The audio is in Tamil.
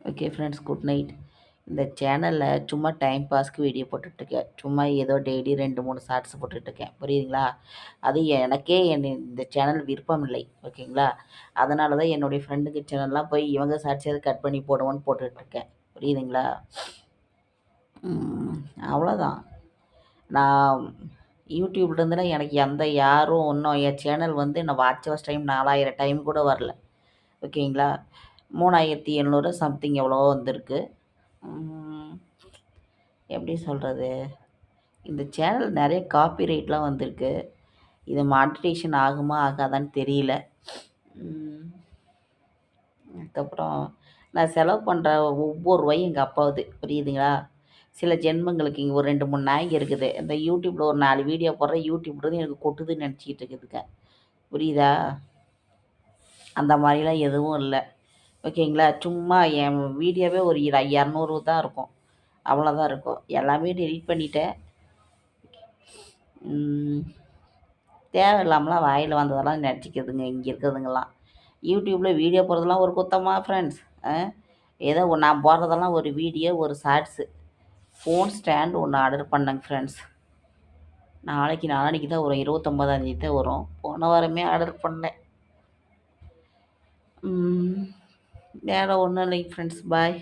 Okay friends, good night. இந்த சேனலில் சும்மா டைம் பாஸ்க்கு வீடியோ போட்டுட்ருக்கேன். சும்மா ஏதோ டெய்லி 2, 3 ஷார்ட்ஸ் போட்டுட்ருக்கேன். புரியுதுங்களா? அது எனக்கே இந்த சேனல் விருப்பம் இல்லை. ஓகேங்களா? அதனால தான் என்னுடைய ஃப்ரெண்டுங்க சேனல்லாம் போய் இவங்க ஷார்ட்ஸாவது கட் பண்ணி போடுவோன்னு போட்டுட்ருக்கேன். புரியுதுங்களா? அவ்வளோதான். நான் யூடியூப்லேருந்துலாம் எனக்கு எந்த யாரும் இன்னும் என் சேனல் வந்து நான் வாட்ச் வாட்ச் டைம் 4000 டைம் கூட வரல. ஓகேங்களா? 3700 சம்திங் எவ்வளவோ வந்திருக்கு. எப்படி சொல்கிறது, இந்த சேனல் நிறைய காப்பிரைட்லாம் வந்திருக்கு. இது மானிட்டேஷன் ஆகுமா ஆகாதான்னு தெரியல. அதுக்கப்புறம் நான் செலவு பண்ணுற ஒவ்வொரு ரூபாயும் எங்கள் அப்பாவுது. புரியுதுங்களா? சில ஜென்மங்களுக்கு இங்கே ஒரு 2, 3 நாய்ங்க இருக்குது. இந்த யூடியூப்பில் ஒரு 4 வீடியோ போடுறேன், யூடியூப்லேருந்து எனக்கு கொட்டுதுன்னு நினச்சிக்கிட்டு இருக்குதுங்க. புரியுதா? அந்த மாதிரிலாம் எதுவும் இல்லை. ஓகேங்களா? சும்மா என் வீடியோவே ஒரு 200 தான் இருக்கும். அவ்வளோதான் இருக்கும். எல்லாமே டெலீட் பண்ணிட்டேன். தேவையில்லாமலாம் வாயில் வந்ததெல்லாம் நினச்சிக்கிறதுங்க இங்கே இருக்கிறதுங்கெல்லாம். யூடியூப்பில் வீடியோ போடுறதெல்லாம் ஒரு குத்தமா ஃப்ரெண்ட்ஸ்? ஏதோ நான் போடுறதெல்லாம் ஒரு வீடியோ, ஒரு ஷார்ட்ஸு. ஃபோன் ஸ்டாண்ட் ஒன்று ஆர்டர் பண்ணேங்க ஃப்ரெண்ட்ஸ். நாளான்னைக்கு தான் வரும், 29ஆந்தேதி தான் வரும். போன வாரமே ஆர்டர் பண்ணேன். வேறு ஒன்றும் இல்லைங்க ஃப்ரெண்ட்ஸ், பாய்.